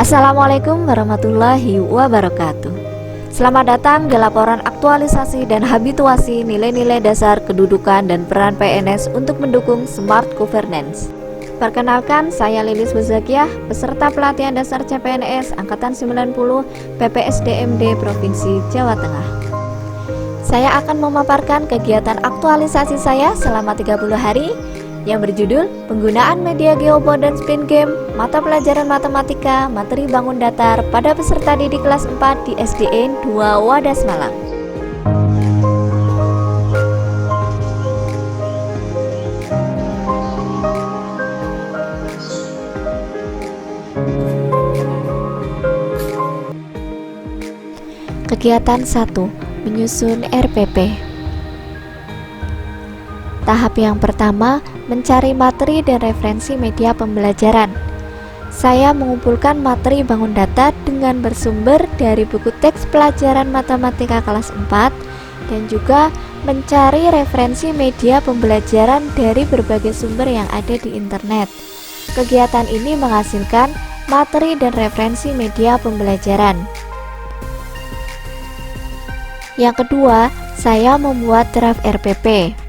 Assalamualaikum warahmatullahi wabarakatuh. Selamat datang di laporan aktualisasi dan habituasi nilai-nilai dasar kedudukan dan peran PNS untuk mendukung smart governance. Perkenalkan, saya Lilis Bezakiah, peserta pelatihan dasar CPNS Angkatan 90 PPSDMD Provinsi Jawa Tengah. Saya akan memaparkan kegiatan aktualisasi saya selama 30 hari yang berjudul Penggunaan Media Geobot dan Spin Game, mata pelajaran matematika, materi bangun datar pada peserta didik kelas 4 di SDN 2 Wadas Malang. Kegiatan 1. Menyusun RPP. Tahap yang pertama, mencari materi dan referensi media pembelajaran. Saya mengumpulkan materi bangun datar dengan bersumber dari buku teks pelajaran matematika kelas 4 dan juga mencari referensi media pembelajaran dari berbagai sumber yang ada di internet. Kegiatan ini menghasilkan materi dan referensi media pembelajaran. Yang kedua, saya membuat draft RPP.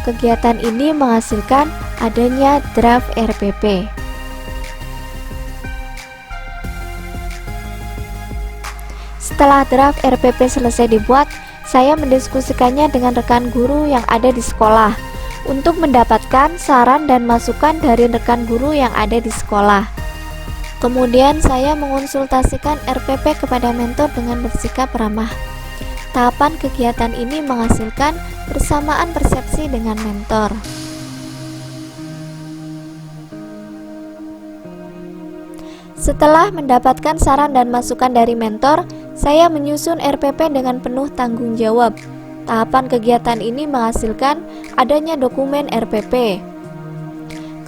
Kegiatan ini menghasilkan adanya draft RPP. Setelah draft RPP selesai dibuat, saya mendiskusikannya dengan rekan guru yang ada di sekolah untuk mendapatkan saran dan masukan dari rekan guru yang ada di sekolah. Kemudian saya mengonsultasikan RPP kepada mentor dengan bersikap ramah. Tahapan kegiatan ini menghasilkan persamaan persepsi dengan mentor. Setelah mendapatkan saran dan masukan dari mentor, saya menyusun RPP dengan penuh tanggung jawab. Tahapan kegiatan ini menghasilkan adanya dokumen RPP.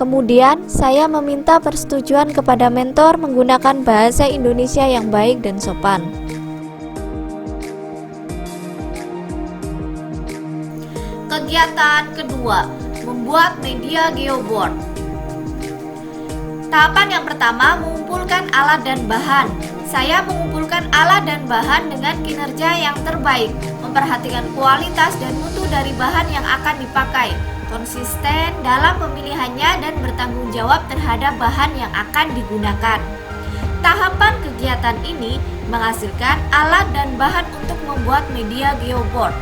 Kemudian, saya meminta persetujuan kepada mentor menggunakan bahasa Indonesia yang baik dan sopan. Kegiatan kedua, membuat media geoboard. Tahapan yang pertama, mengumpulkan alat dan bahan. Saya mengumpulkan alat dan bahan dengan kinerja yang terbaik, memperhatikan kualitas dan mutu dari bahan yang akan dipakai, konsisten dalam pemilihannya dan bertanggung jawab terhadap bahan yang akan digunakan. Tahapan kegiatan ini menghasilkan alat dan bahan untuk membuat media geoboard.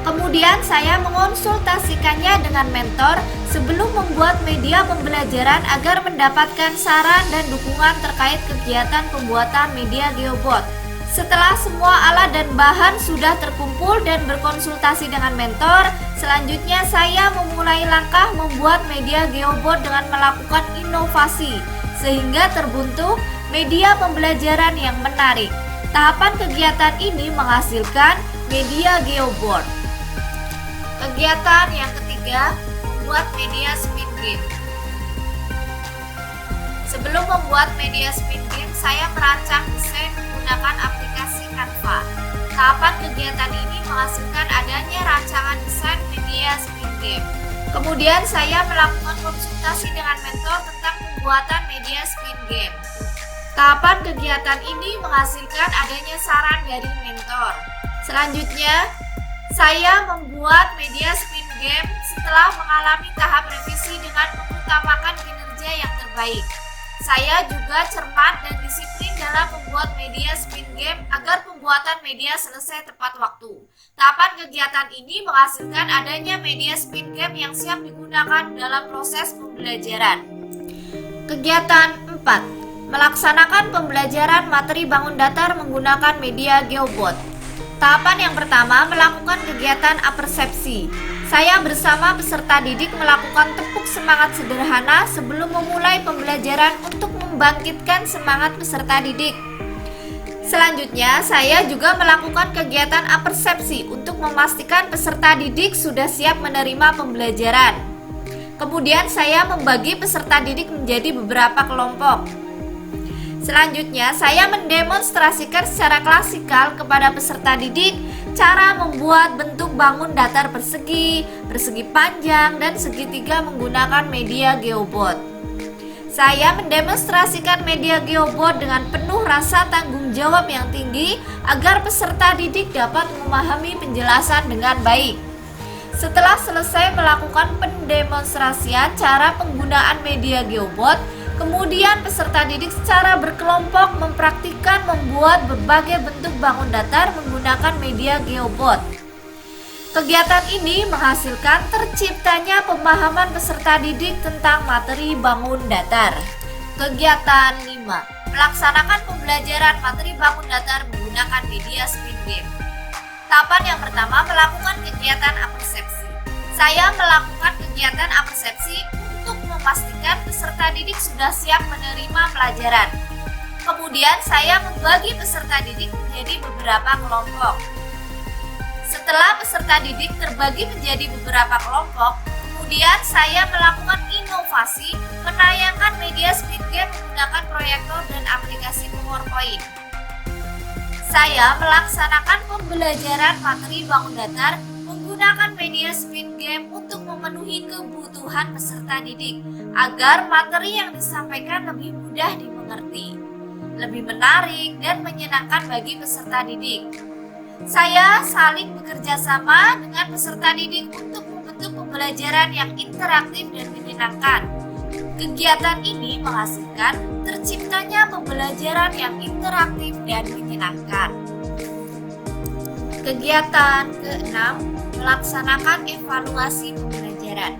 Kemudian saya mengonsultasikannya dengan mentor sebelum membuat media pembelajaran agar mendapatkan saran dan dukungan terkait kegiatan pembuatan media geoboard. Setelah semua alat dan bahan sudah terkumpul dan berkonsultasi dengan mentor, selanjutnya saya memulai langkah membuat media geoboard dengan melakukan inovasi sehingga terbentuk media pembelajaran yang menarik. Tahapan kegiatan ini menghasilkan media geoboard. Kegiatan yang ketiga, membuat media spin game. Sebelum membuat media spin game, saya merancang desain menggunakan aplikasi Canva. Tahapan kegiatan ini menghasilkan adanya rancangan desain media spin game. Kemudian saya melakukan konsultasi dengan mentor tentang pembuatan media spin game. Tahapan kegiatan ini menghasilkan adanya saran dari mentor. Selanjutnya, saya membuat media spin game setelah mengalami tahap revisi dengan mengutamakan kinerja yang terbaik. Saya juga cermat dan disiplin dalam membuat media spin game agar pembuatan media selesai tepat waktu. Tahapan kegiatan ini menghasilkan adanya media spin game yang siap digunakan dalam proses pembelajaran. Kegiatan 4. Melaksanakan pembelajaran materi bangun datar menggunakan media geobot. Tahapan yang pertama, melakukan kegiatan apersepsi. Saya bersama peserta didik melakukan tepuk semangat sederhana sebelum memulai pembelajaran untuk membangkitkan semangat peserta didik. Selanjutnya, saya juga melakukan kegiatan apersepsi untuk memastikan peserta didik sudah siap menerima pembelajaran. Kemudian saya membagi peserta didik menjadi beberapa kelompok. Selanjutnya, saya mendemonstrasikan secara klasikal kepada peserta didik cara membuat bentuk bangun datar persegi, persegi panjang, dan segitiga menggunakan media geobot. Saya mendemonstrasikan media geobot dengan penuh rasa tanggung jawab yang tinggi agar peserta didik dapat memahami penjelasan dengan baik. Setelah selesai melakukan pendemonstrasian cara penggunaan media geobot, kemudian peserta didik secara berkelompok mempraktikkan membuat berbagai bentuk bangun datar menggunakan media geobot. Kegiatan ini menghasilkan terciptanya pemahaman peserta didik tentang materi bangun datar. Kegiatan 5. Melaksanakan pembelajaran materi bangun datar menggunakan media spin game. Tahapan yang pertama, melakukan kegiatan apersepsi. Saya melakukan kegiatan apersepsi untuk memastikan peserta didik sudah siap menerima pelajaran. Kemudian saya membagi peserta didik menjadi beberapa kelompok. Setelah peserta didik terbagi menjadi beberapa kelompok, kemudian saya melakukan inovasi menayangkan media spin game menggunakan proyektor dan aplikasi PowerPoint. Saya melaksanakan pembelajaran materi bangun datar menggunakan media spin game untuk memenuhi kebutuhan peserta didik agar materi yang disampaikan lebih mudah dimengerti, lebih menarik dan menyenangkan bagi peserta didik. Saya saling bekerja sama dengan peserta didik untuk membentuk pembelajaran yang interaktif dan menyenangkan. Kegiatan ini menghasilkan terciptanya pembelajaran yang interaktif dan menyenangkan. Kegiatan ke-6, melaksanakan evaluasi pembelajaran.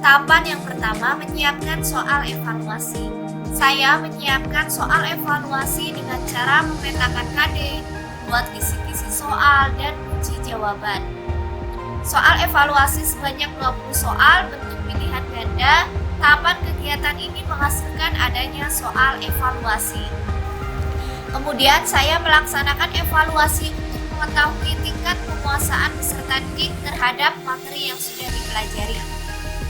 Tahapan yang pertama, menyiapkan soal evaluasi. Saya menyiapkan soal evaluasi dengan cara memetakan KD, buat kisi-kisi soal dan kunci jawaban. Soal evaluasi sebanyak 20 soal bentuk pilihan ganda. Tahapan kegiatan ini menghasilkan adanya soal evaluasi. Kemudian saya melaksanakan evaluasi untuk mengetahui tingkat penguasaan peserta didik terhadap materi yang sudah dipelajari.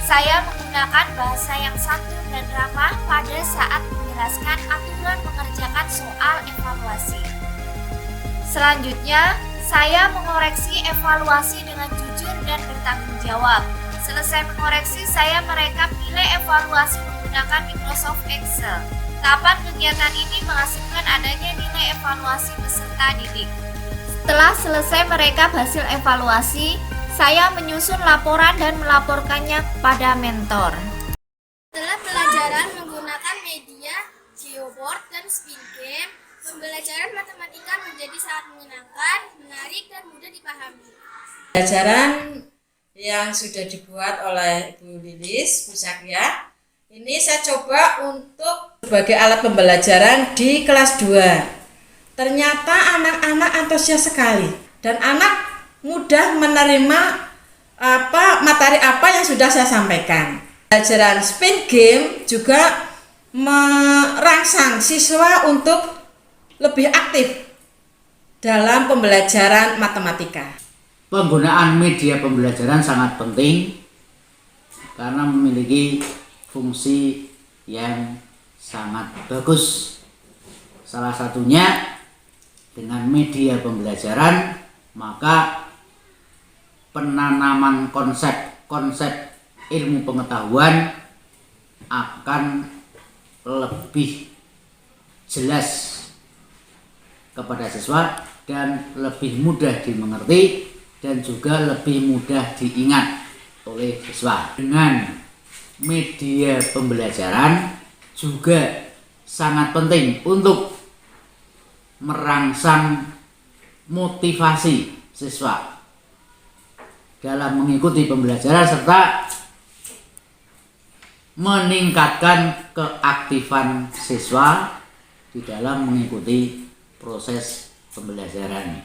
Saya menggunakan bahasa yang santun dan ramah pada saat menjelaskan aturan mengerjakan soal evaluasi. Selanjutnya, saya mengoreksi evaluasi dengan jujur dan bertanggung jawab. Selesai mengoreksi, saya merekap nilai evaluasi menggunakan Microsoft Excel. Tahapan kegiatan ini menghasilkan adanya nilai evaluasi peserta didik. Setelah selesai merekap hasil evaluasi, saya menyusun laporan dan melaporkannya kepada mentor. Setelah pelajaran menggunakan media geoboard dan spin game, pembelajaran matematika menjadi sangat menyenangkan, menarik, dan mudah dipahami. Pembelajaran yang sudah dibuat oleh Ibu Lilis, Bu Sakya, ini saya coba untuk sebagai alat pembelajaran di kelas 2. Ternyata anak-anak antusias sekali dan anak mudah menerima materi apa yang sudah saya sampaikan. Pembelajaran spin game juga merangsang siswa untuk lebih aktif dalam pembelajaran matematika. Penggunaan media pembelajaran sangat penting karena memiliki fungsi yang sangat bagus. Salah satunya dengan media pembelajaran, maka penanaman konsep-konsep ilmu pengetahuan akan lebih jelas kepada siswa dan lebih mudah dimengerti dan juga lebih mudah diingat oleh siswa. Dengan media pembelajaran juga sangat penting untuk merangsang motivasi siswa dalam mengikuti pembelajaran serta meningkatkan keaktifan siswa di dalam mengikuti proses pembelajaran.